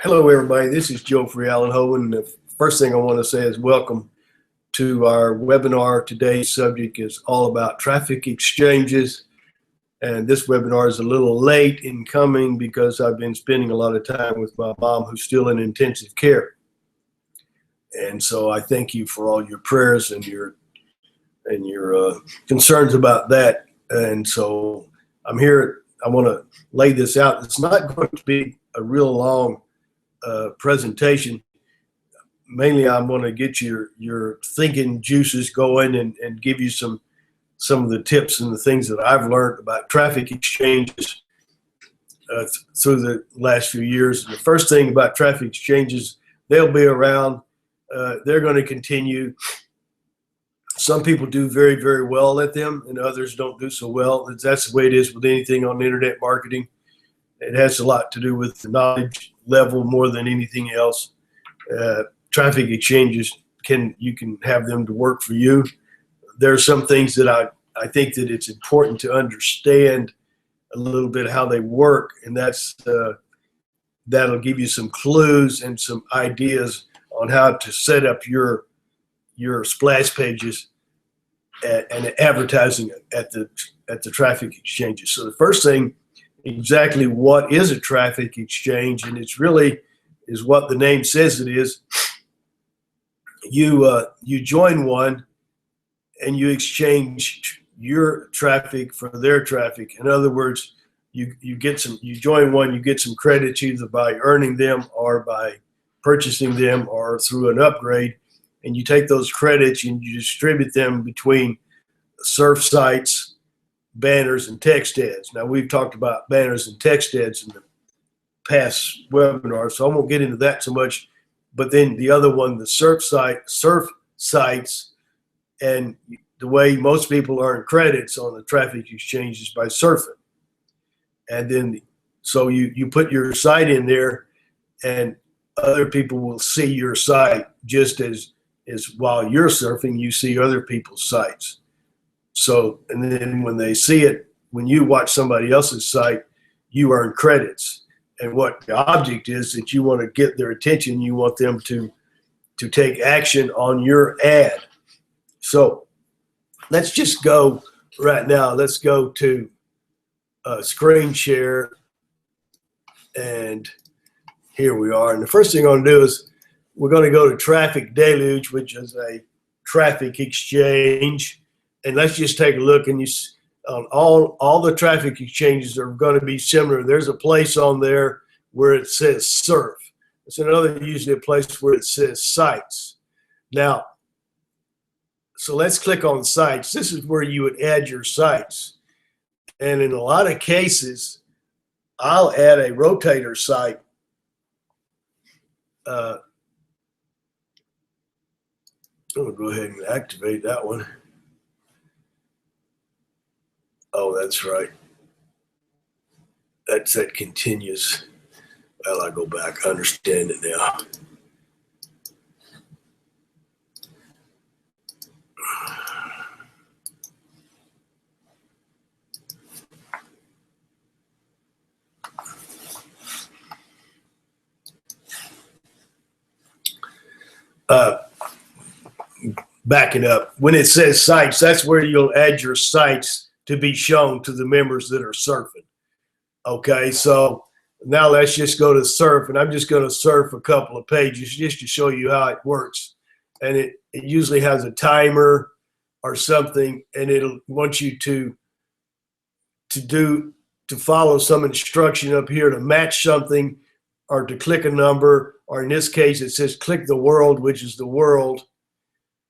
Hello, everybody. This is Joe for Allen Hovind. The first thing I want to say is welcome to our webinar. Today's subject is all about traffic exchanges. And this webinar is a little late in coming because I've been spending a lot of time with my mom, who's still in intensive care. And so I thank you for all your prayers and your concerns about that. And so I'm here. I want to lay this out. It's not going to be a real long presentation. Mainly, I'm going to get your thinking juices going and give you some of the tips and the things that I've learned about traffic exchanges through the last few years. And the first thing about traffic exchanges, they'll be around. They're going to continue. Some people do very, very well at them, and others don't do so well. That's the way it is with anything on internet marketing. It has a lot to do with the knowledge level more than anything else. Traffic exchanges, you can have them to work for you. There are some things that I think that it's important to understand a little bit how they work, and that'll give you some clues and some ideas on how to set up your splash pages and advertising at the traffic exchanges. So the first thing, exactly what is a traffic exchange, and it's really is what the name says it is. You join one and you exchange your traffic for their traffic. In other words, you join one, you get some credits either by earning them or by purchasing them or through an upgrade, and you take those credits and you distribute them between surf sites, banners, and text ads. Now, we've talked about banners and text ads in the past webinar, so I won't get into that so much. But then the other one, the surf sites, and the way most people earn credits on the traffic exchange is by surfing. And then, so you put your site in there, and other people will see your site just as while you're surfing, you see other people's sites. So, and then when they see it, when you watch somebody else's site, you earn credits. And what the object is that you want to get their attention, you want them to take action on your ad. So let's just go right now. Let's go to screen share. And here we are. And the first thing I'm going to do is we're going to go to Traffic Deluge, which is a traffic exchange. And let's just take a look, and all the traffic exchanges are going to be similar. There's a place on there where it says surf. It's usually a place where it says sites. Now, so let's click on sites. This is where you would add your sites. And in a lot of cases, I'll add a rotator site. I'm going to go ahead and activate that one. Oh, that's right. That continues. Well, I go back. I understand it now. Backing up. When it says sites, that's where you'll add your sites to be shown to the members that are surfing. Okay, so now let's just go to surf, and I'm just going to surf a couple of pages just to show you how it works. And it usually has a timer or something, and it'll want you to follow some instruction up here to match something or to click a number, or in this case it says click the world, which is the world,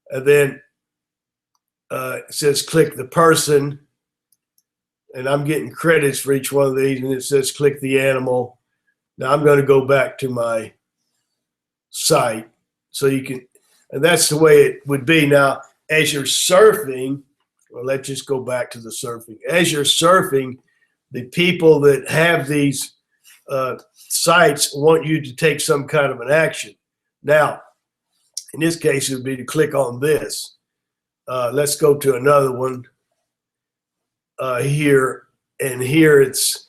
and then it says click the person. And I'm getting credits for each one of these, and it says click the animal. Now I'm going to go back to my site so you can, and that's the way it would be. Now, as you're surfing, well, let's just go back to the surfing. As you're surfing, the people that have these sites want you to take some kind of an action. Now, in this case, it would be to click on this. Let's go to another one. Here, and here it's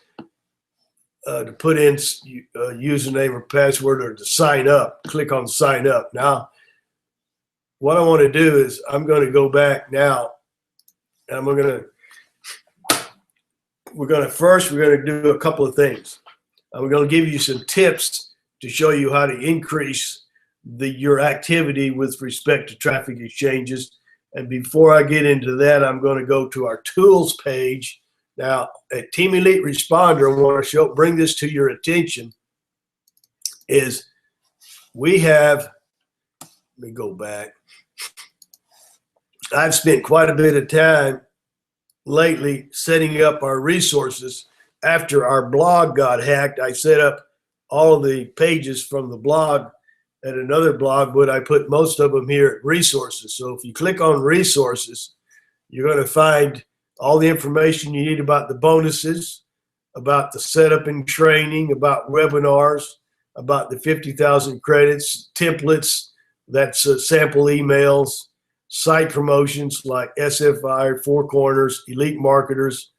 to put in username or password or to sign up. Click on sign up. Now, what I want to do is I'm going to go back now, and we're going to do a couple of things. I'm going to give you some tips to show you how to increase your activity with respect to traffic exchanges. And before I get into that, I'm going to go to our tools page. Now, at Team Elite Responder, I want to bring this to your attention, is we have, let me go back. I've spent quite a bit of time lately setting up our resources. After our blog got hacked, I set up all of the pages from the blog at another blog, but I put most of them here at resources. So if you click on resources, you're going to find all the information you need about the bonuses, about the setup and training, about webinars, about the 50,000 credits, templates, that's sample emails, site promotions like SFI, Four Corners, Elite Marketers,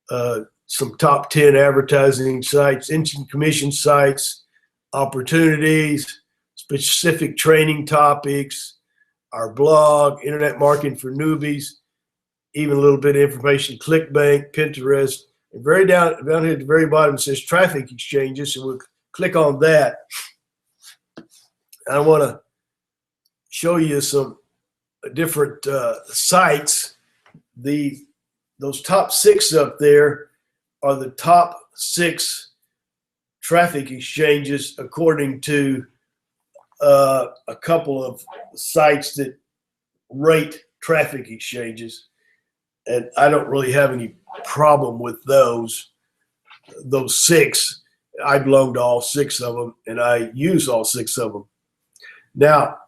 some top 10 advertising sites, instant commission sites, opportunities, specific training topics, our blog, internet marketing for newbies, even a little bit of information, ClickBank, Pinterest, and down here at the very bottom it says traffic exchanges, so we'll click on that. I want to show you some different sites. Those top 6 up there are the top 6 traffic exchanges according to a couple of sites that rate traffic exchanges, and I don't really have any problem with those 6. I belong to all 6 of them, and I use all 6 of them. Now,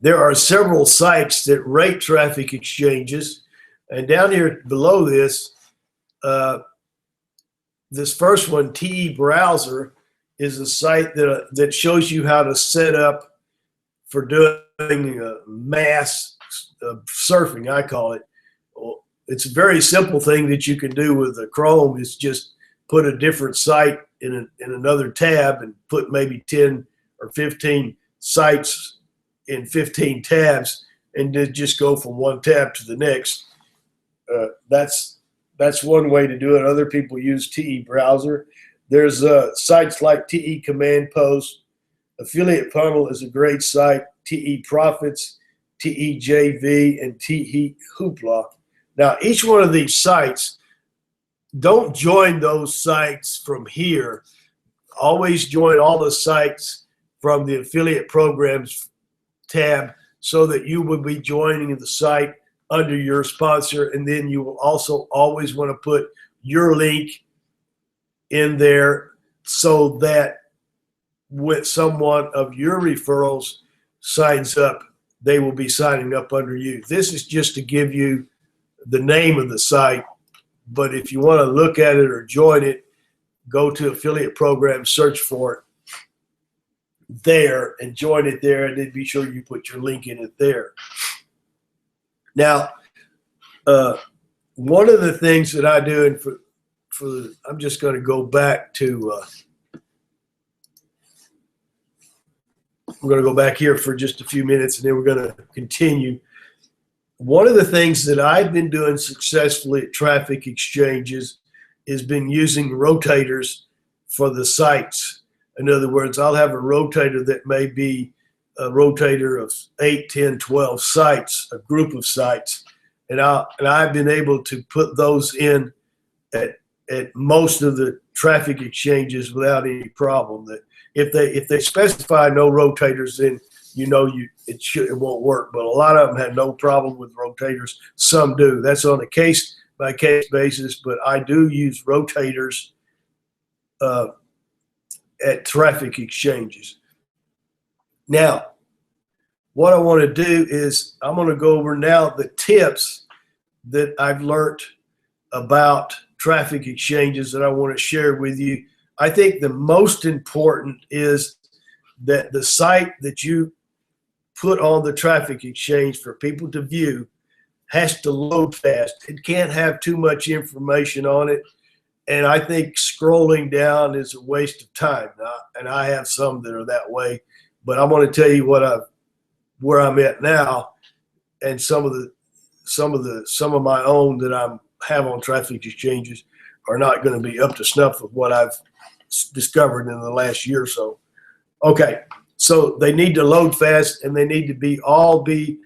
there are several sites that rate traffic exchanges, and down here below this, this first one, TE Browser, is a site that shows you how to set up for doing mass surfing, I call it. It's a very simple thing that you can do with the Chrome. Is just put a different site in another tab and put maybe 10 or 15 sites in 15 tabs, and then just go from one tab to the next. That's one way to do it. Other people use TE Browser. There's sites like TE Command Post. Affiliate Funnel is a great site. TE Profits, TE JV, and TE Hoopla. Now, each one of these sites, don't join those sites from here. Always join all the sites from the affiliate programs tab, so that you will be joining the site under your sponsor, and then you will also always want to put your link in there, so that when someone of your referrals signs up, they will be signing up under you. This is just to give you the name of the site, but if you want to look at it or join it, go to affiliate program, search for it there and join it there, and then be sure you put your link in it there. Now, one of the things that I do, and I'm just going to go back to, we're going to go back here for just a few minutes, and then we're going to continue. One of the things that I've been doing successfully at traffic exchanges is been using rotators for the sites. In other words, I'll have a rotator that may be a rotator of 8, 10, 12 sites, a group of sites, and I've been able to put those in at most of the traffic exchanges without any problem. That if they specify no rotators, then it won't work. But a lot of them have no problem with rotators. Some do. That's on a case by case basis. But I do use rotators at traffic exchanges. Now, what I want to do is I'm going to go over now the tips that I've learned about traffic exchanges that I want to share with you. I think the most important is that the site that you put on the traffic exchange for people to view has to load fast. It can't have too much information on it. And I think scrolling down is a waste of time. And I have some that are that way, but I want to tell you where I'm at now, and some of my own that I have on traffic exchanges are not going to be up to snuff with what I've discovered in the last year or so. Okay, so they need to load fast, and they need to be all the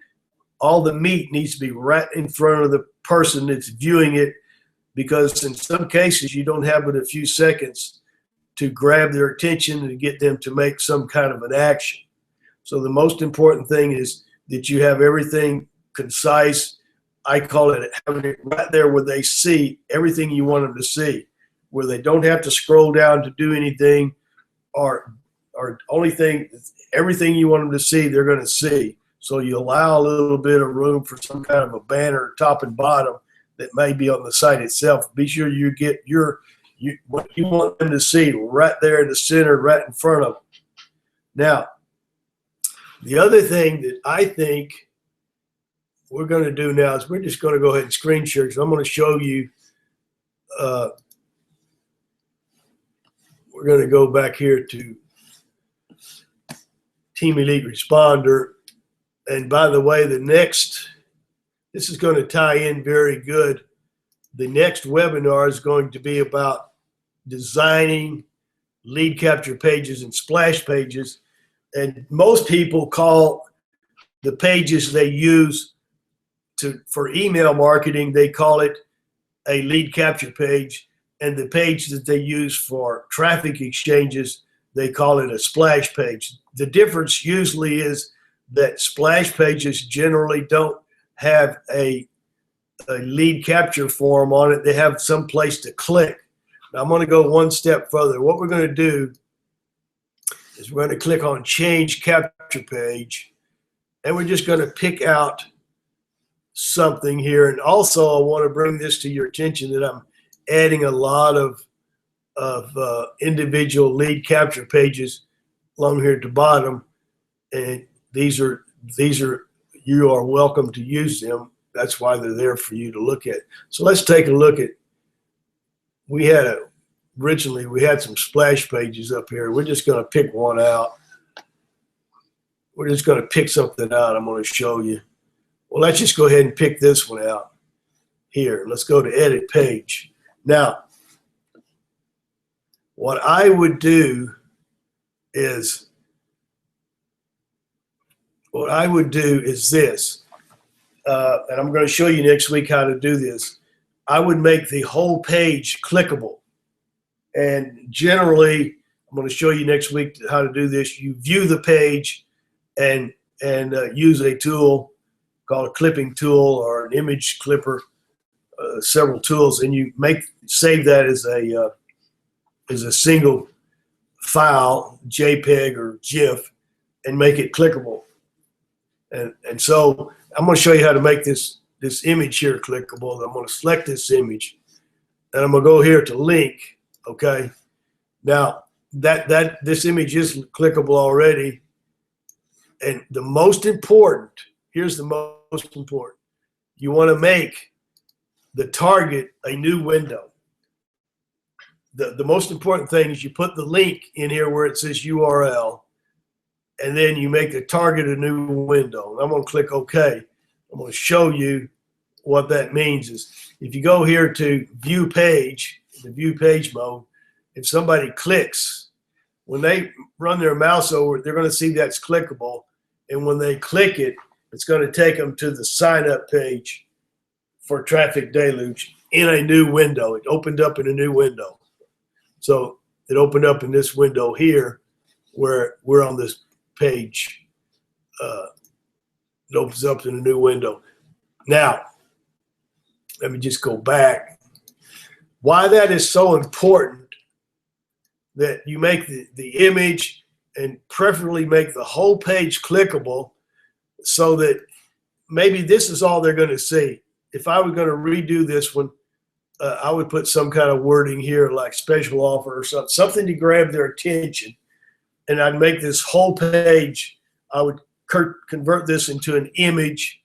meat needs to be right in front of the person that's viewing it, because in some cases you don't have but a few seconds to grab their attention and get them to make some kind of an action. So the most important thing is that you have everything concise. I call it having it right there where they see everything you want them to see, where they don't have to scroll down to do anything, or everything you want them to see, they're going to see. So you allow a little bit of room for some kind of a banner top and bottom that may be on the site itself. Be sure you get what you want them to see right there in the center, right in front of them. Now, the other thing that I think we're going to do now is we're just going to go ahead and screen share. So I'm going to show you. We're going to go back here to Team Elite Responder. And by the way, this is going to tie in very good. The next webinar is going to be about designing lead capture pages and splash pages. And most people call the pages they use for email marketing, they call it a lead capture page. And the page that they use for traffic exchanges, they call it a splash page. The difference usually is that splash pages generally don't have a lead capture form on it. They have some place to click. Now I'm going to go one step further. What we're going to do is we're going to click on Change Capture Page, and we're just going to pick out something here. And also I want to bring this to your attention that I'm adding a lot of individual lead capture pages along here at the bottom, and these are you are welcome to use them. That's why they're there for you to look at. So let's take a look at. Originally we had some splash pages up here. We're just going to pick one out. We're just going to pick something out. I'm going to show you. Well, let's just go ahead and pick this one out here. Let's go to Edit Page. Now, what I would do is this, and I'm going to show you next week how to do this. I would make the whole page clickable. And generally, I'm going to show you next week how to do this. You view the page and use a tool called a clipping tool or an image clipper, several tools, and you save that as a single file, JPEG or GIF, and make it clickable. And so I'm going to show you how to make this image here clickable. I'm going to select this image, and I'm going to go here to link. Okay. Now this image is clickable already, and the most important. Here's the most important. You want to make the target a new window. The most important thing is you put the link in here where it says URL, and then you make the target a new window. I'm going to click OK. I'm going to show you what that means. Is if you go here to View Page, the View Page mode, if somebody clicks, when they run their mouse over it, they're going to see that's clickable. And when they click it, it's going to take them to the sign up page for Traffic Deluge in a new window. It opened up in a new window. So it opened up in this window here where we're on this page. It opens up in a new window. Now, let me just go back. Why that is so important that you make the image and preferably make the whole page clickable, so that maybe this is all they're going to see. If I were going to redo this one, I would put some kind of wording here like special offer or something to grab their attention. And I'd make this whole page, I would convert this into an image,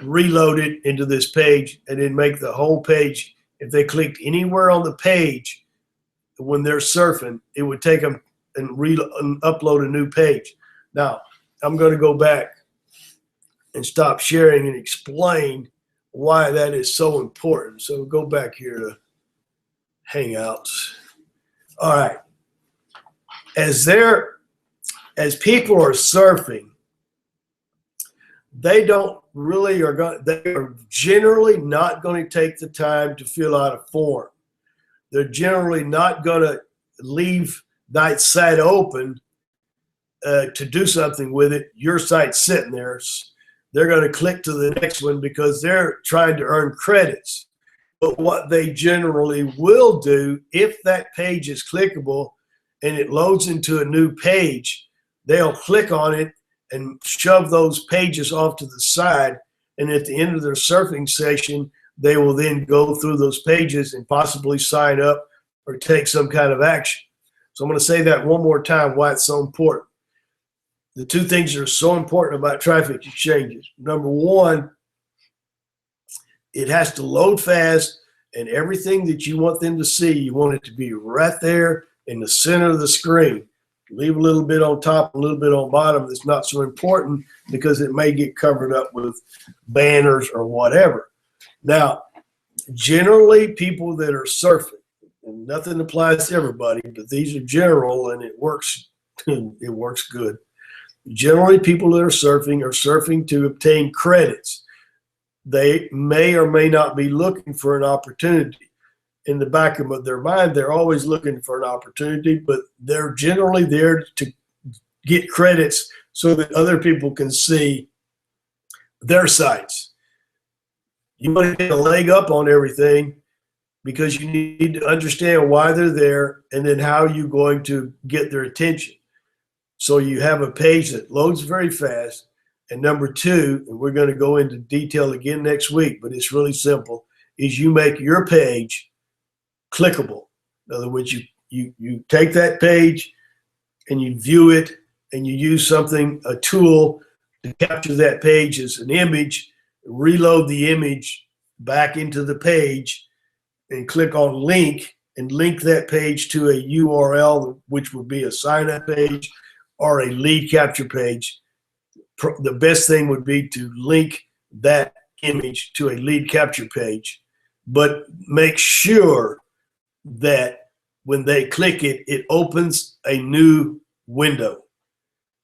reload it into this page, and then make the whole page, if they clicked anywhere on the page, when they're surfing, it would take them and upload a new page. Now, I'm going to go back and stop sharing and explain why that is so important. So go back here to Hangouts. All right. As people are surfing, they are generally not going to take the time to fill out a form. They're generally not going to leave that site open to do something with it. Your site's sitting there. They're going to click to the next one because they're trying to earn credits. But what they generally will do, if that page is clickable and it loads into a new page, they'll click on it and shove those pages off to the side. And at the end of their surfing session, they will then go through those pages and possibly sign up or take some kind of action. So I'm going to say that one more time, why it's so important. The two things that are so important about traffic exchanges. Number one, it has to load fast, and everything that you want them to see, you want it to be right there in the center of the screen. Leave a little bit on top, a little bit on bottom that's not so important because it may get covered up with banners or whatever. Now, generally people that are surfing, and nothing applies to everybody, but these are general and it works good. Generally people that are surfing to obtain credits. They may or may not be looking for an opportunity. In the back of their mind, they're always looking for an opportunity, but they're generally there to get credits so that other people can see their sites. You want to get a leg up on everything because you need to understand why they're there and then how you're going to get their attention. So you have a page that loads very fast. And number two, and we're going to go into detail again next week, but it's really simple, is you make your page clickable. In other words, you take that page and you view it and you use a tool to capture that page as an image, reload the image back into the page and click on link and link that page to a URL, which would be a sign up page or a lead capture page. The best thing would be to link that image to a lead capture page, but make sure that when they click it, it opens a new window.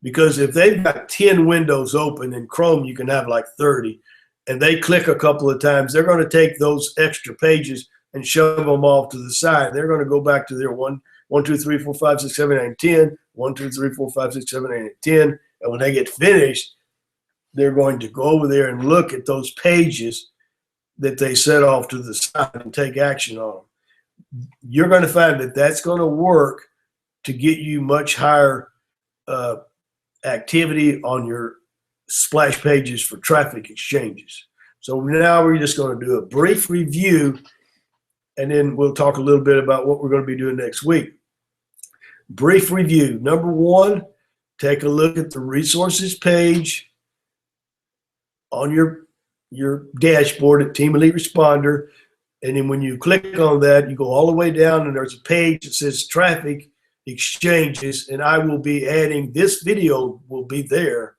Because if they've got 10 windows open in Chrome, you can have like 30, and they click a couple of times, they're going to take those extra pages and shove them off to the side. They're going to go back to their 1, 2, 3, 4, 5, 6, 7, 8, and 10, 1, 2, 3, 4, 5, 6, 7, 8, and 10. And when they get finished, they're going to go over there and look at those pages that they set off to the side and take action on them. You're going to find that that's going to work to get you much higher activity on your splash pages for traffic exchanges. So now we're just going to do a brief review, and then we'll talk a little bit about what we're going to be doing next week. Brief review. Number one, take a look at the resources page on your dashboard at Team Elite Responder. And then when you click on that, you go all the way down and there's a page that says traffic exchanges, and I will be adding, this video will be there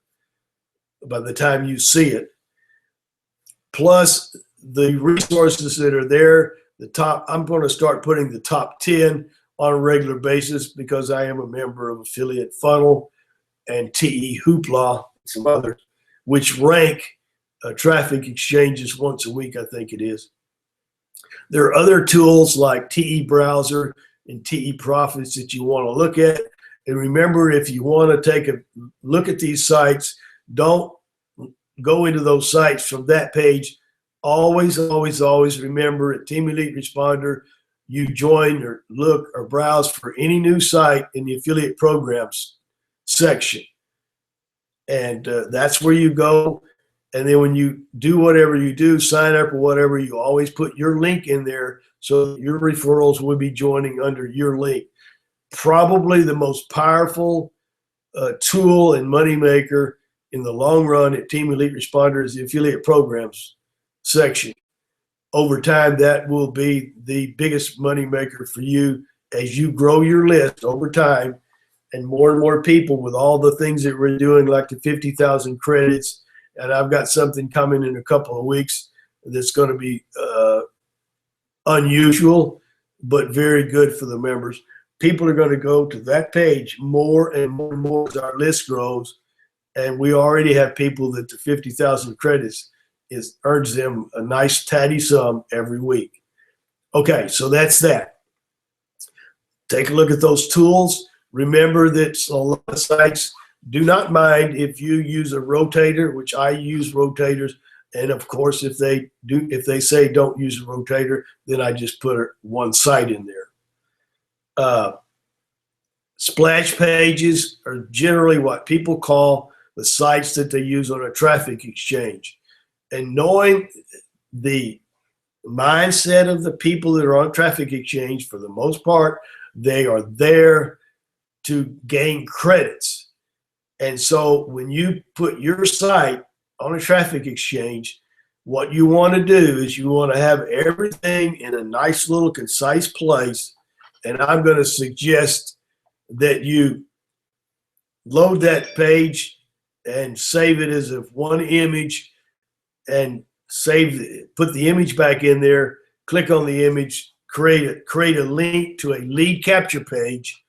by the time you see it. Plus the resources that are there, I'm going to start putting the top 10 on a regular basis because I am a member of Affiliate Funnel and TE Hoopla, and some others, which rank traffic exchanges once a week, I think it is. There are other tools like TE Browser and TE Profits that you want to look at. And remember, if you want to take a look at these sites, don't go into those sites from that page. Always, always, always remember at Team Elite Responder, you join or look or browse for any new site in the affiliate programs section. And that's where you go. And then when you do whatever you do, sign up or whatever, you always put your link in there so your referrals will be joining under your link. Probably the most powerful tool and moneymaker in the long run at Team Elite Responder is the affiliate programs section. Over time, that will be the biggest moneymaker for you as you grow your list over time, and more people with all the things that we're doing, like the 50,000 credits, and I've got something coming in a couple of weeks that's going to be unusual, but very good for the members. People are going to go to that page more and more and more as our list grows, and we already have people that the 50,000 credits earns them a nice tatty sum every week. Okay, so that's that. Take a look at those tools. Remember that a lot of sites do not mind if you use a rotator, which I use rotators. And of course, if they say don't use a rotator, then I just put one site in there. Splash pages are generally what people call the sites that they use on a traffic exchange. And knowing the mindset of the people that are on traffic exchange, for the most part, they are there to gain credits. And so when you put your site on a traffic exchange, what you want to do is you want to have everything in a nice little concise place. And I'm going to suggest that you load that page and save it as of one image, and put the image back in there, click on the image, create a link to a lead capture page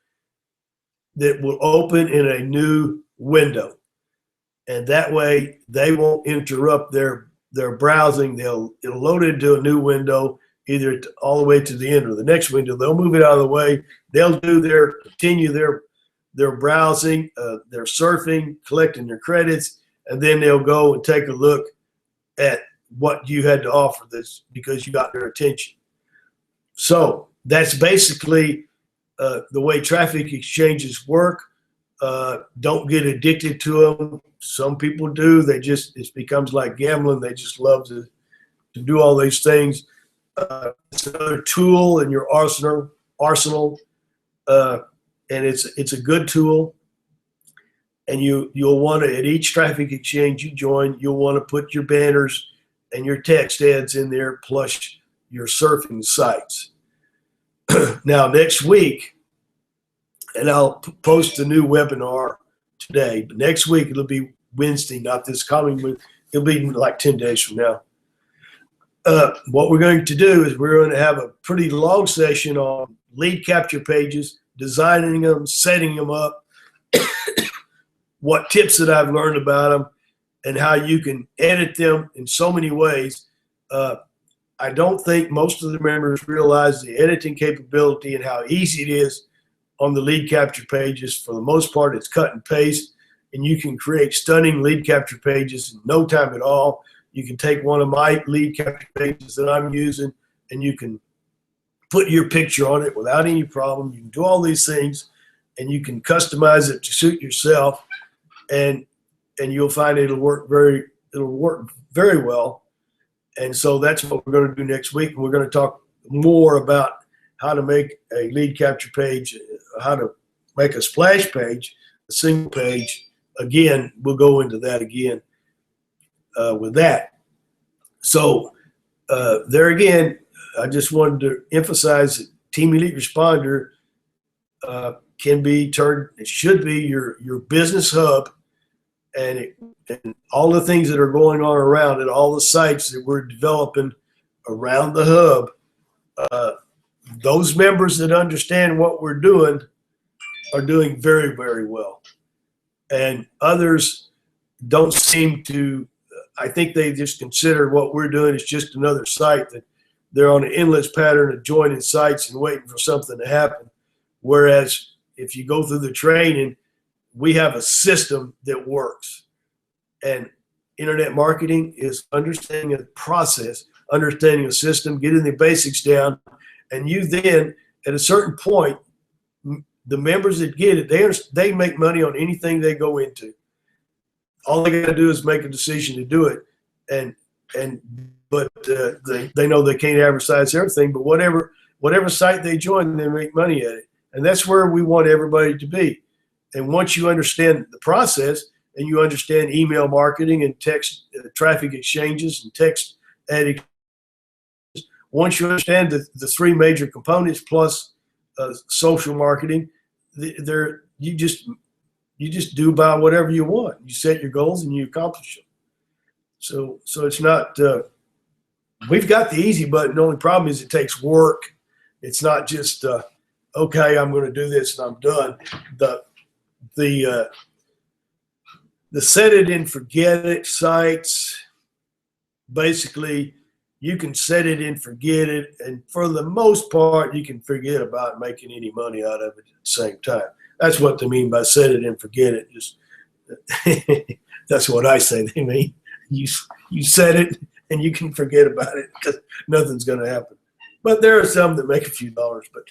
that will open in a new window. And that way they won't interrupt their browsing. It'll load into a new window, either all the way to the end or the next window. They'll move it out of the way. They'll continue their browsing, their surfing, collecting their credits, and then they'll go and take a look at what you had to offer this, because you got their attention. So that's basically the way traffic exchanges work. Don't get addicted to them. Some people do. It becomes like gambling. They just love to do all these things. It's another tool in your arsenal, and it's a good tool. And you'll want to, at each traffic exchange you join, you'll want to put your banners and your text ads in there, plus your surfing sites. Now, next week, and I'll post a new webinar today, but next week it'll be Wednesday, not this coming week. It'll be like 10 days from now. What we're going to do is we're going to have a pretty long session on lead capture pages, designing them, setting them up, what tips that I've learned about them, and how you can edit them in so many ways. I don't think most of the members realize the editing capability and how easy it is on the lead capture pages. For the most part, it's cut and paste, and you can create stunning lead capture pages in no time at all. You can take one of my lead capture pages that I'm using, and you can put your picture on it without any problem. You can do all these things, and you can customize it to suit yourself, and you'll find it'll work very well. And so that's what we're going to do next week. And we're going to talk more about how to make a lead capture page, how to make a splash page, a single page. Again, we'll go into that again with that. So there again, I just wanted to emphasize that Team Elite Responder can be turned, it should be your business hub, and all the things that are going on around it, all the sites that we're developing around the hub, those members that understand what we're doing are doing very, very well. And others don't seem to, I think they just consider what we're doing is just another site, that they're on an endless pattern of joining sites and waiting for something to happen. Whereas if you go through the training, we have a system that works. And internet marketing is understanding a process, understanding a system, getting the basics down, and you then, at a certain point, the members that get it, they make money on anything they go into. All they got to do is make a decision to do it, but they know they can't advertise everything. But whatever site they join, they make money at it, and that's where we want everybody to be. And once you understand the process, and you understand email marketing and text traffic exchanges and text ad, once you understand the three major components plus social marketing. You just do about whatever you want. You set your goals and you accomplish them. So it's not. We've got the easy button. The only problem is it takes work. It's not just okay, I'm going to do this and I'm done. The set it and forget it sites, basically, you can set it and forget it, and for the most part, you can forget about making any money out of it at the same time. That's what they mean by set it and forget it. Just that's what I say they mean. You set it and you can forget about it because nothing's going to happen. But there are some that make a few dollars, but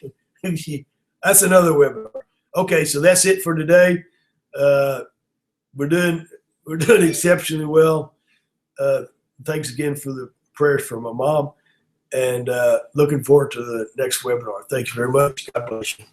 that's another webinar. Okay, so that's it for today. We're doing exceptionally well. Thanks again for the prayers for my mom, and looking forward to the next webinar. Thank you very much. God bless you.